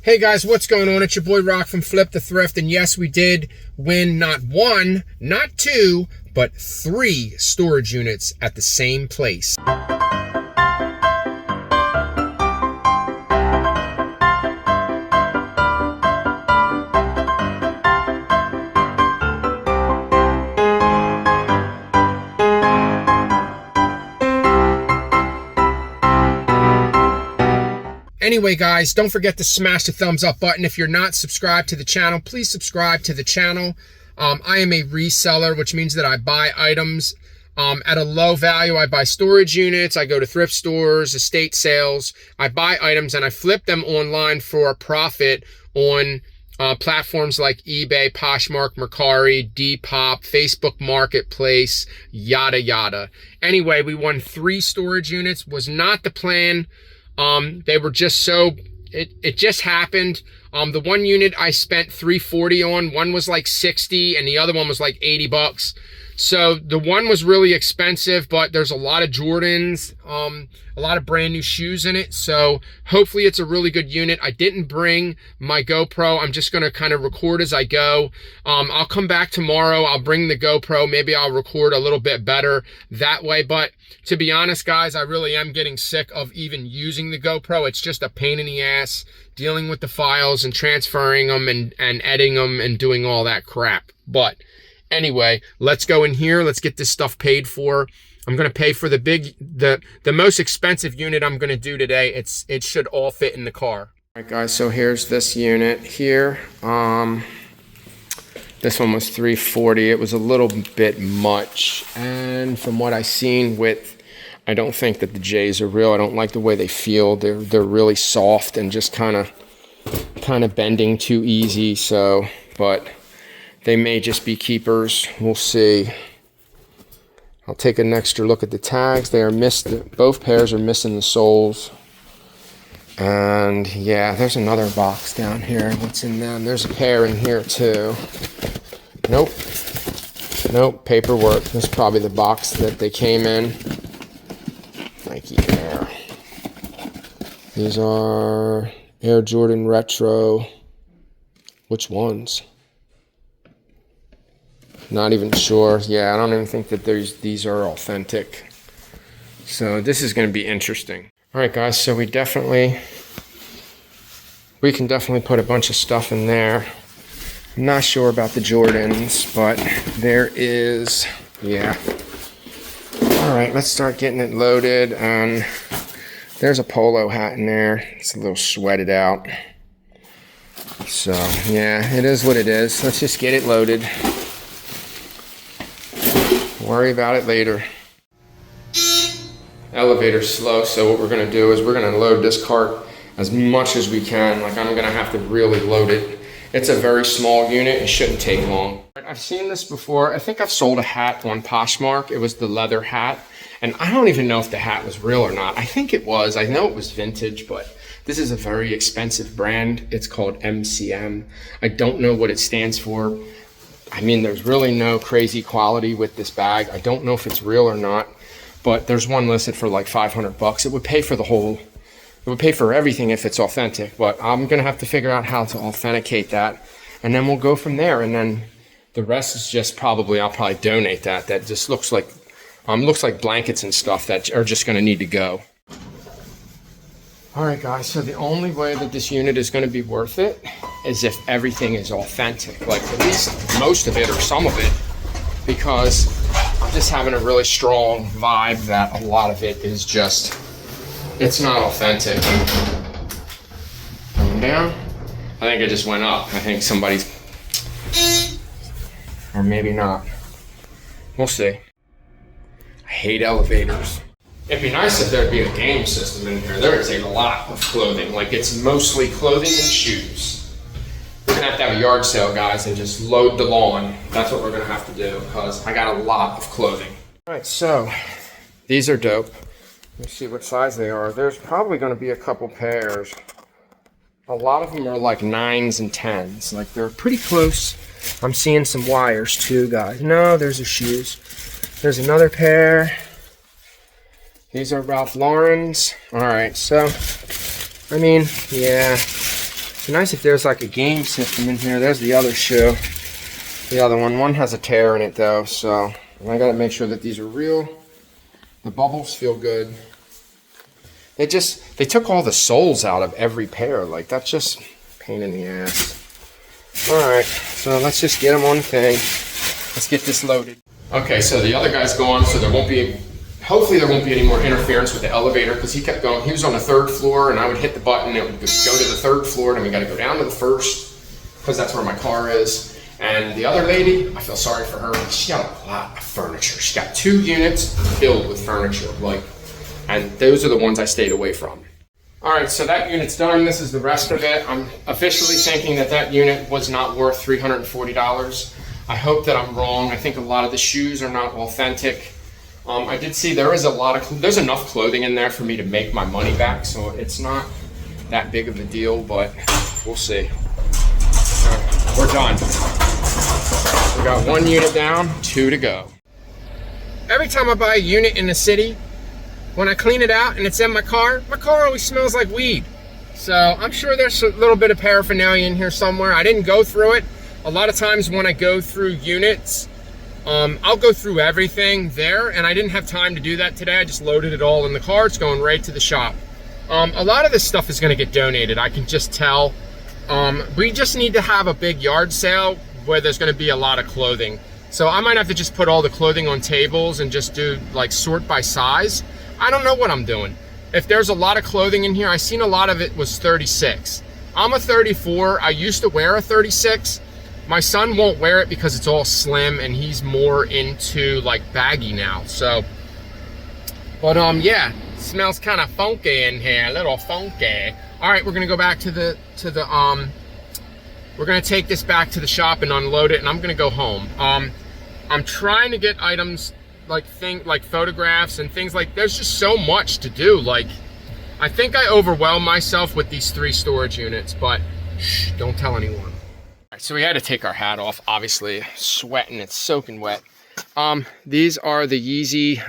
Hey guys, what's going on? It's your boy Rock from Flip the Thrift, and yes, we did win not one, not two, but 3 storage units at the same place. Anyway, guys, don't forget to smash the thumbs up button. If you're not subscribed to the channel, please subscribe to the channel. I am a reseller, which means that I buy items at a low value. I buy storage units. I go to thrift stores, estate sales. I buy items and I flip them online for a profit on platforms like eBay, Poshmark, Mercari, Depop, Facebook Marketplace, yada, yada. Anyway, we won 3 storage units. Was not the plan. They were just so, it just happened. The one unit I spent $340 on, one was like 60 and the other one was like 80 bucks. So the one was really expensive, but there's a lot of Jordans, a lot of brand new shoes in it. So hopefully it's a really good unit. I didn't bring my GoPro. I'm just going to kind of record as I go. I'll come back tomorrow. I'll bring the GoPro. Maybe I'll record a little bit better that way. But to be honest, guys, I really am getting sick of even using the GoPro. It's just a pain in the ass dealing with the files and transferring them and editing them and doing all that crap. But anyway, let's go in here. Let's get this stuff paid for. I'm going to pay for the most expensive unit I'm going to do today. It should all fit in the car. All right, guys, so here's this unit here. This one was $340. It was a little bit much. And from what I've seen I don't think that the J's are real. I don't like the way they feel. They're really soft and just kind of bending too easy. So, but they may just be keepers. We'll see. I'll take an extra look at the tags. They are missed. Both pairs are missing the soles. And yeah, there's another box down here. What's in them? There's a pair in here too. Nope. Nope, paperwork. This is probably the box that they came in. Nike Air. These are Air Jordan Retro. Which ones? Not even sure. Yeah, I don't even think that these are authentic. So this is going to be interesting. All right, guys, so we can definitely put a bunch of stuff in there. I'm not sure about the Jordans, but there is, yeah. All right, let's start getting it loaded. And there's a polo hat in there. It's a little sweated out. So, yeah, it is what it is. Let's just get it loaded. Worry about it later. Elevator's slow, so what we're going to do is we're going to load this cart as much as we can. Like, I'm going to have to really load it. It's a very small unit. It shouldn't take long. I've seen this before. I think I've sold a hat on Poshmark. It was the leather hat, and I don't even know if the hat was real or not. I think it was. I know it was vintage, but this is a very expensive brand. It's called MCM. I don't know what it stands for. I mean, there's really no crazy quality with this bag. I don't know if it's real or not, but there's one listed for like 500 bucks. It would pay for it would pay for everything if it's authentic, but I'm gonna have to figure out how to authenticate that, and then we'll go from there. And then the rest is just I'll probably donate that. That just looks like blankets and stuff that are just gonna need to go. All right, guys, so the only way that this unit is going to be worth it is if everything is authentic, like at least most of it or some of it, because I'm just having a really strong vibe that a lot of it is just, it's not authentic. Going down? I think it just went up. I think somebody's, or maybe not. We'll see. I hate elevators. It'd be nice if there'd be a game system in here. There would take a lot of clothing. Like, it's mostly clothing and shoes. We're gonna have to have a yard sale, guys, and just load the lawn. That's what we're gonna have to do, because I got a lot of clothing. All right, so these are dope. Let's see what size they are. There's probably gonna be a couple pairs. A lot of them are like 9s and 10s. Like, they're pretty close. I'm seeing some wires too, guys. No, there's the shoes. There's another pair. These are Ralph Lauren's. All right, so, I mean, yeah, It'd be nice if there's like a game system in here. There's the other shoe. The other one. One has a tear in it though, so I gotta make sure that these are real. The bubbles feel good. They took all the soles out of every pair. Like, that's just a pain in the ass. Alright, so let's just get them on the thing. Let's get this loaded. Okay, so the other guy's gone, so hopefully there won't be any more interference with the elevator, because he kept going. He was on the 3rd floor, and I would hit the button, it would go to the 3rd floor, then we gotta go down to the 1st, because that's where my car is. And the other lady, I feel sorry for her. She got a lot of furniture. She got 2 units filled with furniture, and those are the ones I stayed away from. All right, so that unit's done. This is the rest of it. I'm officially thinking that unit was not worth $340. I hope that I'm wrong. I think a lot of the shoes are not authentic. I did see there's enough clothing in there for me to make my money back, so it's not that big of a deal, but we'll see. All right, we're done. We got 1 unit down, 2 to go. Every time I buy a unit in the city, when I clean it out and it's in my car always smells like weed. So I'm sure there's a little bit of paraphernalia in here somewhere. I didn't go through it. A lot of times when I go through units, I'll go through everything there, and I didn't have time to do that today. I just loaded it all in the car. It's going right to the shop. A lot of this stuff is gonna get donated, I can just tell. We just need to have a big yard sale where there's gonna be a lot of clothing. So I might have to just put all the clothing on tables and just do like sort by size. I don't know what I'm doing. If there's a lot of clothing in here, I seen a lot of it was 36. I'm a 34. I used to wear a 36. My son won't wear it because it's all slim and he's more into like baggy now. So, but yeah, it smells kind of funky in here, a little funky. All right, we're gonna go back to we're gonna take this back to the shop and unload it, and I'm gonna go home. I'm trying to get items like photographs and things like, there's just so much to do. Like, I think I overwhelmed myself with these 3 storage units, but shh, don't tell anyone. All right, so we had to take our hat off, obviously, sweating, it's soaking wet. These are the Yeezy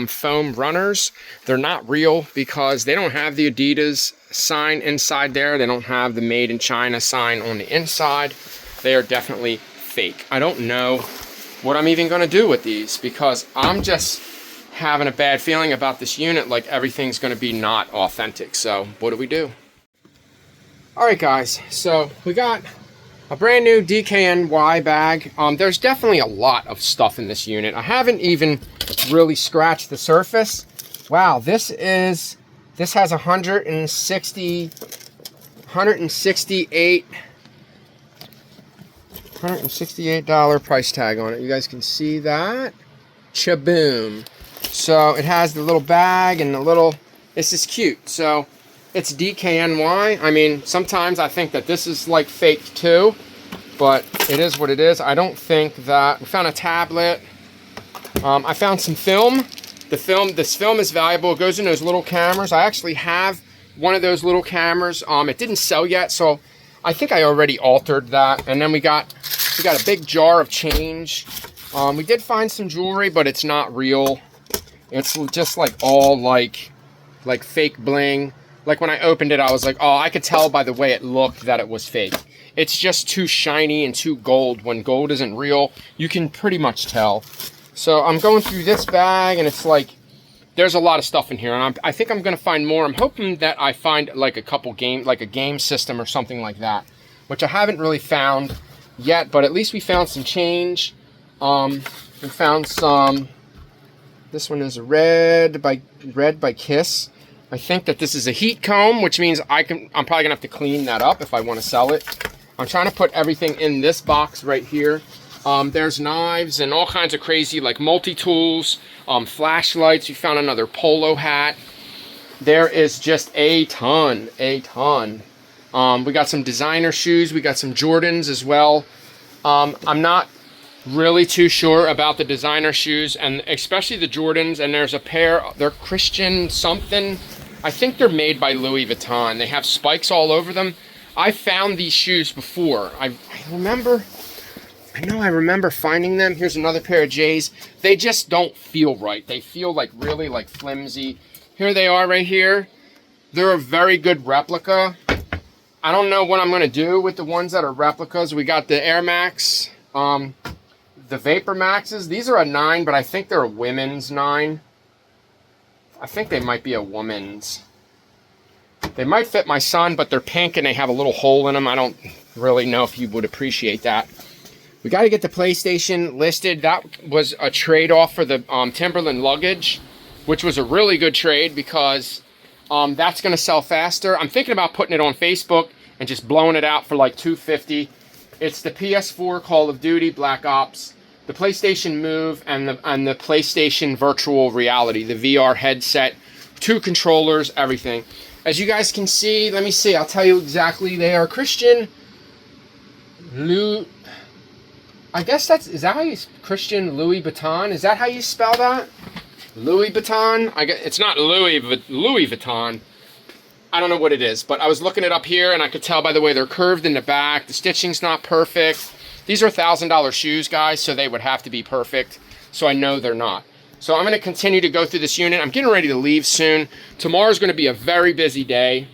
foam runners. They're not real because they don't have the Adidas sign inside there. They don't have the made in China sign on the inside. They are definitely fake. I don't know what I'm even gonna do with these because I'm just having a bad feeling about this unit, like everything's gonna be not authentic. So what do we do? All right, guys, so we got a brand new DKNY bag. There's definitely a lot of stuff in this unit. I haven't even really scratched the surface. Wow, this has $168 price tag on it. You guys can see that. Chaboom. So it has the little bag and the little, this is cute. So it's DKNY. I mean, sometimes I think that this is like fake too, but it is what it is. I don't think that, we found a tablet. I found some film. This film is valuable. It goes in those little cameras. I actually have one of those little cameras. It didn't sell yet, so I think I already altered that. And then we got a big jar of change. We did find some jewelry, but it's not real. It's just like all like fake bling. Like when I opened it, I was like, oh, I could tell by the way it looked that it was fake. It's just too shiny and too gold. When gold isn't real, you can pretty much tell. So I'm going through this bag, and it's like, there's a lot of stuff in here, and I think I'm gonna find more. I'm hoping that I find like a couple like a game system or something like that, which I haven't really found yet, but at least we found some change. We found some, this one is red by Kiss. I think that this is a heat comb, which means I'm probably gonna have to clean that up if I want to sell it. I'm trying to put everything in this box right here. There's knives and all kinds of crazy like multi-tools, flashlights. We found another polo hat. There is just a ton. We got some designer shoes. We got some Jordans as well. I'm not really too sure about the designer shoes, and especially the Jordans. And there's a pair, they're Christian something. I think they're made by Louis Vuitton. They have spikes all over them. I found these shoes before. I know I remember finding them. Here's another pair of J's. They just don't feel right. They feel like really like flimsy. Here they are right here. They're a very good replica. I don't know what I'm going to do with the ones that are replicas. We got the Air Max, the Vapor Maxes. These are a 9, but I think they're a women's 9. I think they might be a woman's. They might fit my son, but they're pink and they have a little hole in them. I don't really know if you would appreciate that. We got to get the PlayStation listed. That was a trade-off for the Timberland luggage, which was a really good trade because that's going to sell faster. I'm thinking about putting it on Facebook and just blowing it out for like $250. It's the PS4 Call of Duty Black Ops, the PlayStation Move, and the PlayStation Virtual Reality, the VR headset, 2 controllers, everything. As you guys can see, let me see, I'll tell you exactly. They are Christian I guess is that how you, Christian Louis Vuitton? Is that how you spell that? Louis Vuitton? It's not Louis, but Louis Vuitton. I don't know what it is, but I was looking it up here and I could tell by the way they're curved in the back. The stitching's not perfect. These are $1,000 shoes, guys, so they would have to be perfect. So I know they're not. So I'm going to continue to go through this unit. I'm getting ready to leave soon. Tomorrow's going to be a very busy day.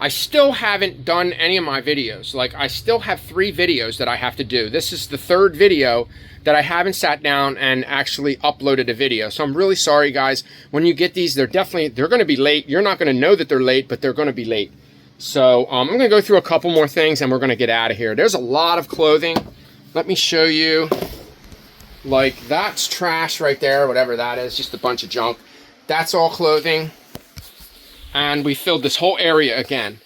I still haven't done any of my videos. Like, I still have 3 videos that I have to do. This is the 3rd video that I haven't sat down and actually uploaded a video. So I'm really sorry, guys. When you get these, they're going to be late. You're not going to know that they're late, but they're going to be late. So I'm going to go through a couple more things and we're going to get out of here. There's a lot of clothing. Let me show you. Like, that's trash right there, whatever that is, just a bunch of junk. That's all clothing. And we filled this whole area again.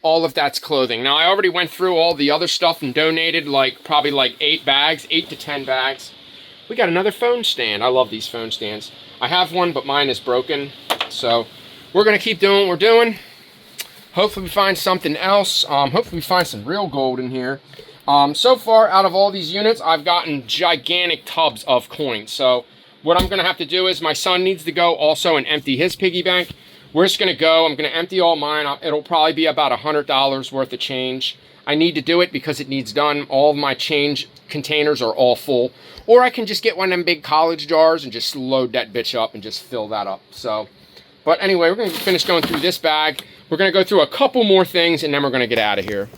All of that's clothing. Now, I already went through all the other stuff and donated probably 8 bags, 8 to 10 bags. We got another phone stand. I love these phone stands. I have one, but mine is broken. So we're going to keep doing what we're doing. Hopefully we find something else. Hopefully we find some real gold in here. So far, out of all these units, I've gotten gigantic tubs of coins. So what I'm going to have to do is my son needs to go also and empty his piggy bank. We're just going to go. I'm going to empty all mine. It'll probably be about $100 worth of change. I need to do it because it needs done. All of my change containers are all full. Or I can just get one of them big college jars and just load that bitch up and just fill that up. So, but anyway, we're going to finish going through this bag. We're going to go through a couple more things and then we're going to get out of here.